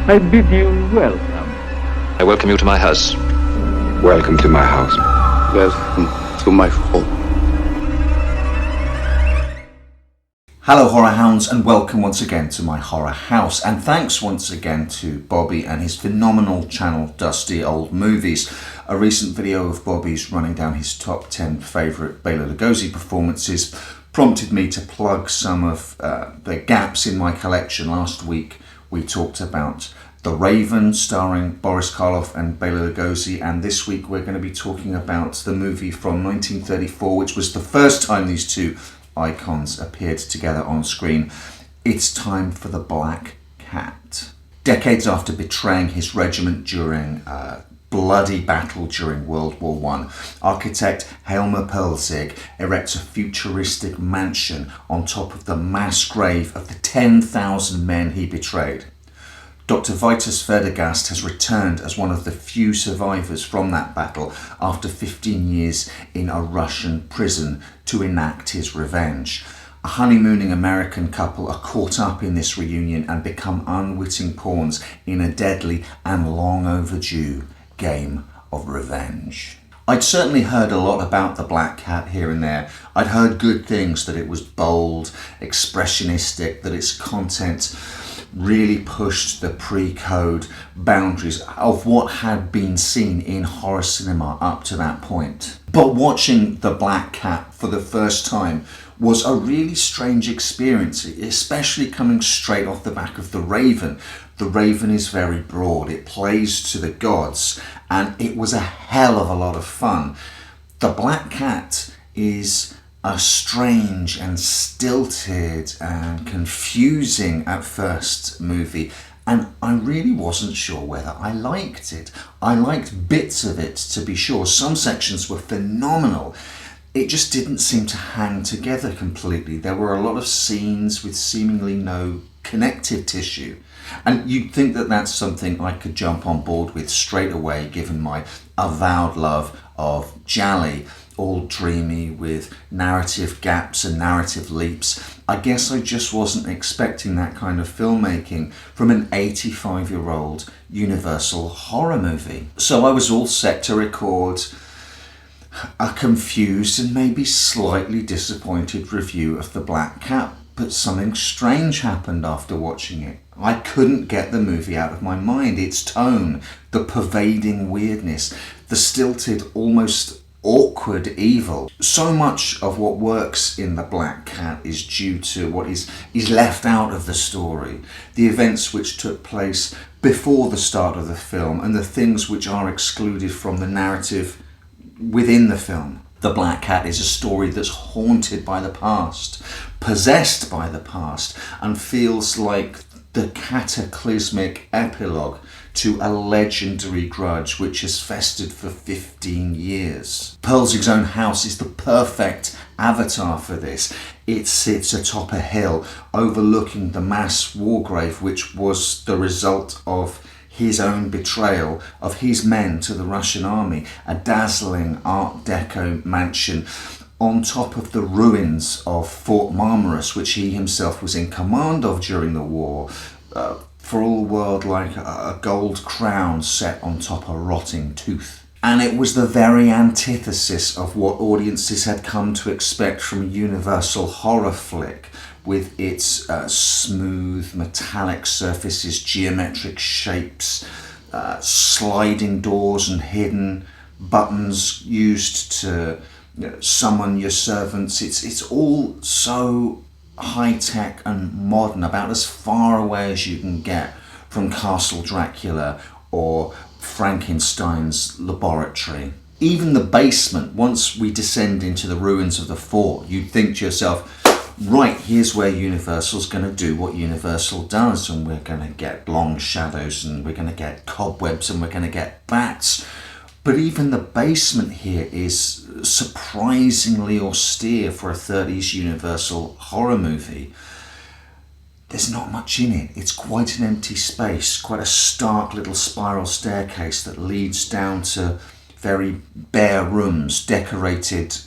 I bid you welcome. I welcome you to my house. Welcome to my house. Welcome to my home. Hello horror hounds, and welcome once again to my horror house, and thanks once again to Bobby and his phenomenal channel Dusty Old Movies. A recent video of Bobby's running down his top 10 favourite Bela Lugosi performances prompted me to plug some of the gaps in my collection. Last week we talked about The Raven, starring Boris Karloff and Bela Lugosi, and this week we're going to be talking about the movie from 1934, which was the first time these two icons appeared together on screen. It's time for The Black Cat. Decades after betraying his regiment during a bloody battle during World War I, architect Helmer Perlzig erects a futuristic mansion on top of the mass grave of the 10,000 men he betrayed. Dr. Vitus Verdegast has returned as one of the few survivors from that battle after 15 years in a Russian prison to enact his revenge. A honeymooning American couple are caught up in this reunion and become unwitting pawns in a deadly and long overdue game of revenge. I'd certainly heard a lot about The Black Cat here and there. I'd heard good things, that it was bold, expressionistic, that its content really pushed the pre-code boundaries of what had been seen in horror cinema up to that point. But watching The Black Cat for the first time was a really strange experience, especially coming straight off the back of The Raven. The Raven is very broad, it plays to the gods, and it was a hell of a lot of fun. The Black Cat is a strange and stilted and confusing at first movie, and I really wasn't sure whether I liked it. I liked bits of it, to be sure. Some sections were phenomenal. It just didn't seem to hang together completely. There were a lot of scenes with seemingly no connective tissue, and you'd think that that's something I could jump on board with straight away, given my avowed love of Jali, all dreamy with narrative gaps and narrative leaps. I guess I just wasn't expecting that kind of filmmaking from an 85-year-old Universal horror movie. So I was all set to record a confused and maybe slightly disappointed review of The Black Cat, but something strange happened after watching it. I couldn't get the movie out of my mind. Its tone, the pervading weirdness, the stilted, almost awkward evil. So much of what works in The Black Cat is due to what is left out of the story, the events which took place before the start of the film, and the things which are excluded from the narrative within the film. The Black Cat is a story that's haunted by the past, possessed by the past, and feels like the cataclysmic epilogue to a legendary grudge which has festered for 15 years. Perlzig's own house is the perfect avatar for this. It sits atop a hill overlooking the mass war grave which was the result of his own betrayal of his men to the Russian army, a dazzling Art Deco mansion on top of the ruins of Fort Marmaris, which he himself was in command of during the war, for all the world like a gold crown set on top of a rotting tooth. And it was the very antithesis of what audiences had come to expect from a Universal horror flick, with its smooth metallic surfaces, geometric shapes, sliding doors and hidden buttons used to summon your servants. It's all so high-tech and modern, about as far away as you can get from Castle Dracula or Frankenstein's laboratory. Even the basement, once we descend into the ruins of the fort, you'd think to yourself, right, here's where Universal's going to do what Universal does, and we're going to get long shadows, and we're going to get cobwebs, and we're going to get bats. But even the basement here is surprisingly austere for a 30s Universal horror movie. There's not much in it. It's quite an empty space, quite a stark little spiral staircase that leads down to very bare rooms decorated.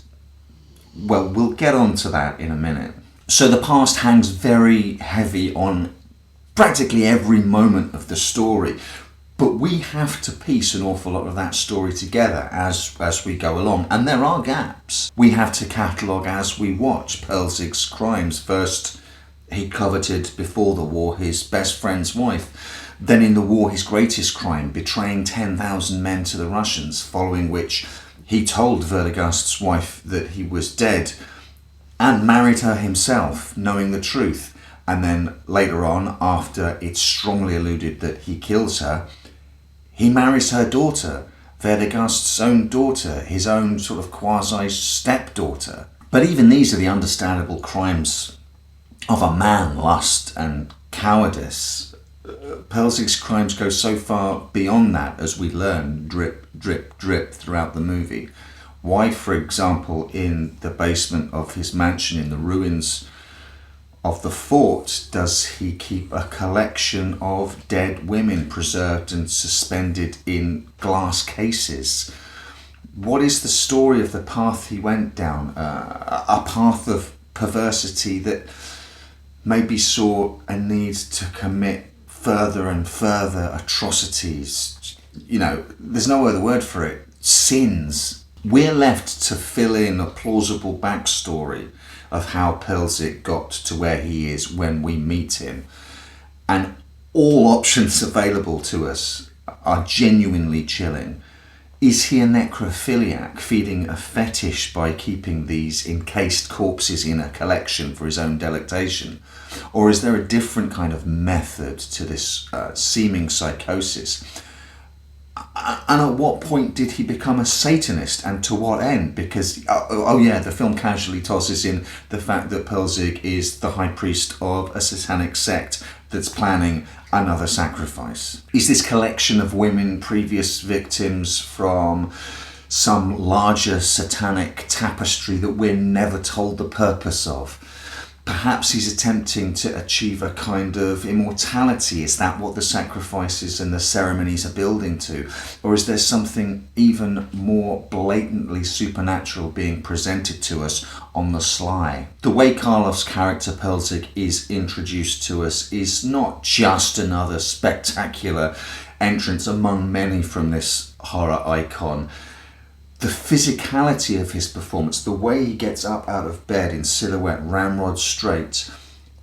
Well, we'll get on to that in a minute. So the past hangs very heavy on practically every moment of the story. But we have to piece an awful lot of that story together as we go along. And there are gaps. We have to catalogue as we watch Pelzig's crimes. First, he coveted, before the war, his best friend's wife. Then in the war, his greatest crime, betraying 10,000 men to the Russians, following which he told Verdegast's wife that he was dead and married her himself, knowing the truth. And then later on, after it's strongly alluded that he kills her, he marries her daughter, Verdegast's own daughter, his own sort of quasi-stepdaughter. But even these are the understandable crimes of a man, lust and cowardice. Pelzig's crimes go so far beyond that, as we learn, drip, drip, drip throughout the movie. Why, for example, in the basement of his mansion in the ruins of the fort, does he keep a collection of dead women preserved and suspended in glass cases? What is the story of the path he went down? A path of perversity that maybe saw a need to commit further and further atrocities. You know, there's no other word for it. Sins. We're left to fill in a plausible backstory of how Pelzig got to where he is when we meet him. And all options available to us are genuinely chilling. Is he a necrophiliac, feeding a fetish by keeping these encased corpses in a collection for his own delectation? Or is there a different kind of method to this seeming psychosis? And at what point did he become a Satanist, and to what end? Because, the film casually tosses in the fact that Pelzig is the high priest of a satanic sect that's planning another sacrifice. Is this collection of women previous victims from some larger satanic tapestry that we're never told the purpose of? Perhaps he's attempting to achieve a kind of immortality. Is that what the sacrifices and the ceremonies are building to? Or is there something even more blatantly supernatural being presented to us on the sly? The way Karloff's character Pelzig is introduced to us is not just another spectacular entrance among many from this horror icon. The physicality of his performance, the way he gets up out of bed in silhouette, ramrod straight,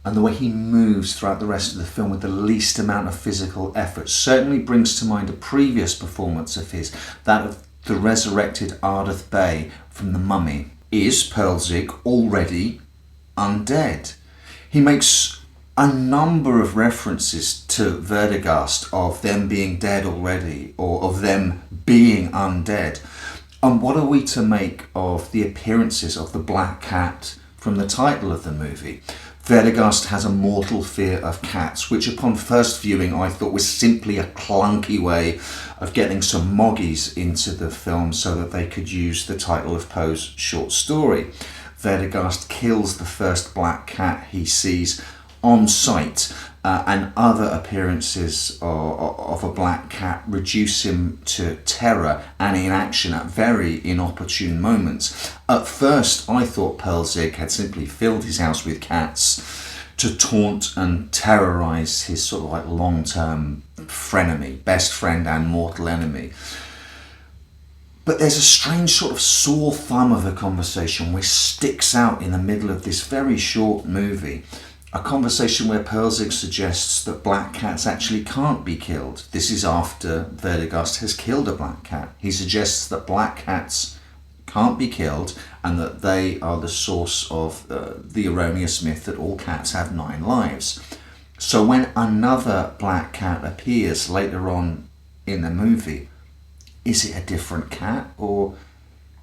and the way he moves throughout the rest of the film with the least amount of physical effort, certainly brings to mind a previous performance of his, that of the resurrected Ardeth Bey from The Mummy. Is Pelzig already undead? He makes a number of references to Verdegast, of them being dead already, or of them being undead. And what are we to make of the appearances of the Black Cat from the title of the movie? Verdegast has a mortal fear of cats, which upon first viewing I thought was simply a clunky way of getting some moggies into the film so that they could use the title of Poe's short story. Verdegast kills the first black cat he sees on sight, and other appearances of a black cat reduce him to terror and inaction at very inopportune moments. At first, I thought Pelzig had simply filled his house with cats to taunt and terrorise his sort of like long-term frenemy, best friend and mortal enemy. But there's a strange sort of sore thumb of a conversation which sticks out in the middle of this very short movie. A conversation where Pelzig suggests that black cats actually can't be killed. This is after Verdegast has killed a black cat. He suggests that black cats can't be killed and that they are the source of the erroneous myth that all cats have 9 lives. So when another black cat appears later on in the movie, is it a different cat, or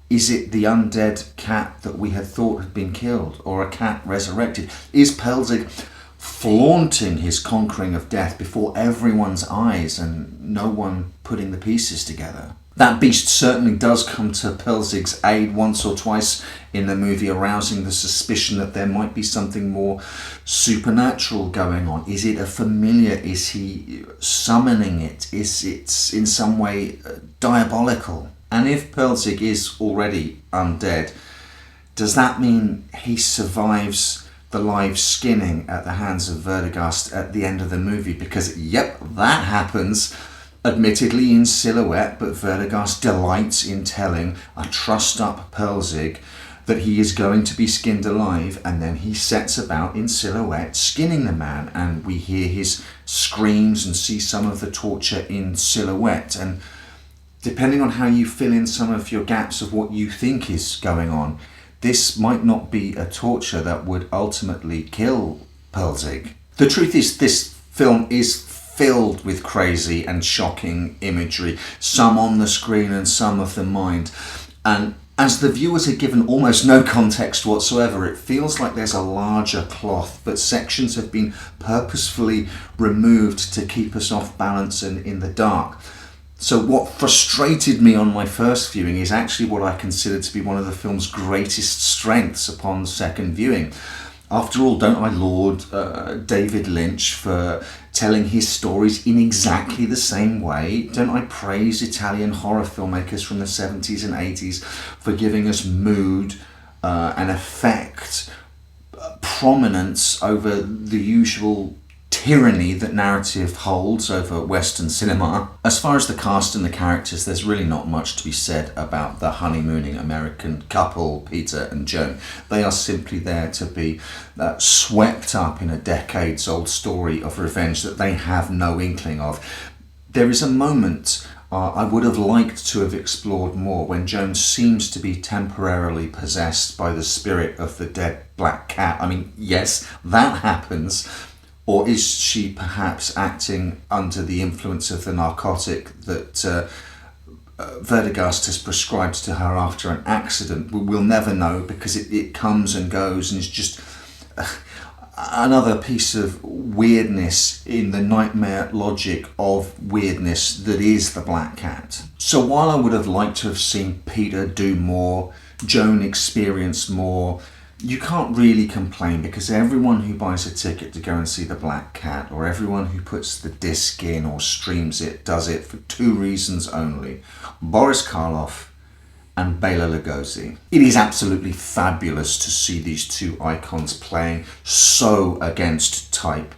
is it the undead cat that we had thought had been killed, or a cat resurrected? Is Pelzig flaunting his conquering of death before everyone's eyes and no one putting the pieces together? That beast certainly does come to Pelzig's aid once or twice in the movie, arousing the suspicion that there might be something more supernatural going on. Is it a familiar? Is he summoning it? Is it in some way diabolical? And if Pelzig is already undead, does that mean he survives the live skinning at the hands of Verdigast at the end of the movie, because yep, that happens, admittedly in silhouette, but Verdigast delights in telling a trussed up Pelzig that he is going to be skinned alive, and then he sets about in silhouette skinning the man, and we hear his screams and see some of the torture in silhouette. And depending on how you fill in some of your gaps of what you think is going on, this might not be a torture that would ultimately kill Pelzig. The truth is, this film is filled with crazy and shocking imagery, some on the screen and some of the mind. And as the viewers are given almost no context whatsoever, it feels like there's a larger cloth, but sections have been purposefully removed to keep us off balance and in the dark. So what frustrated me on my first viewing is actually what I consider to be one of the film's greatest strengths upon second viewing. After all, don't I laud David Lynch for telling his stories in exactly the same way? Don't I praise Italian horror filmmakers from the 70s and 80s for giving us mood and effect, prominence over the usual tyranny that narrative holds over Western cinema? As far as the cast and the characters, there's really not much to be said about the honeymooning American couple, Peter and Joan. They are simply there to be swept up in a decades-old story of revenge that they have no inkling of. There is a moment I would have liked to have explored more when Joan seems to be temporarily possessed by the spirit of the dead black cat. I mean, yes, that happens. Or is she perhaps acting under the influence of the narcotic that Verdigast has prescribed to her after an accident? We'll never know, because it comes and goes and is just another piece of weirdness in the nightmare logic of weirdness that is the Black Cat. So while I would have liked to have seen Peter do more, Joan experience more, you can't really complain, because everyone who buys a ticket to go and see the Black Cat, or everyone who puts the disc in or streams it, does it for two reasons only: Boris Karloff and Bela Lugosi. It is absolutely fabulous to see these two icons playing so against type.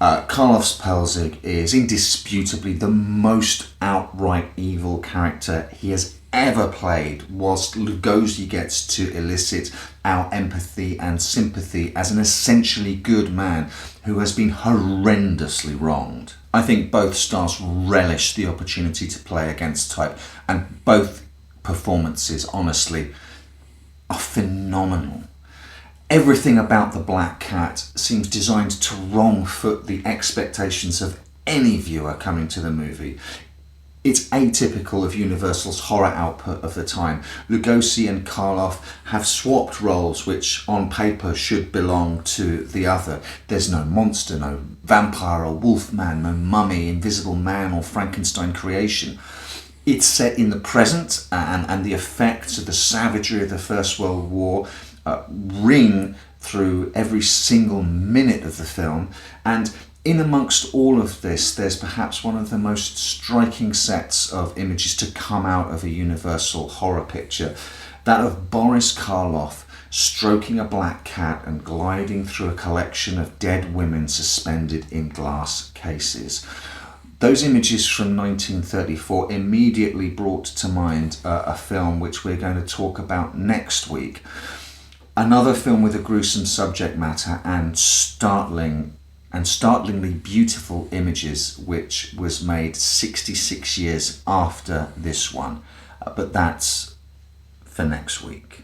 Karloff's Pelzig is indisputably the most outright evil character he has ever played, whilst Lugosi gets to elicit our empathy and sympathy as an essentially good man who has been horrendously wronged. I think both stars relish the opportunity to play against type, and both performances, honestly, are phenomenal. Everything about the Black Cat seems designed to wrong foot the expectations of any viewer coming to the movie. It's atypical of Universal's horror output of the time. Lugosi and Karloff have swapped roles which on paper should belong to the other. There's no monster, no vampire or wolfman, no mummy, invisible man or Frankenstein creation. It's set in the present, and the effects of the savagery of the First World War ring through every single minute of the film. And in amongst all of this, there's perhaps one of the most striking sets of images to come out of a Universal horror picture, that of Boris Karloff stroking a black cat and gliding through a collection of dead women suspended in glass cases. Those images from 1934 immediately brought to mind a film which we're going to talk about next week. Another film with a gruesome subject matter and startlingly beautiful images, which was made 66 years after this one. But that's for next week.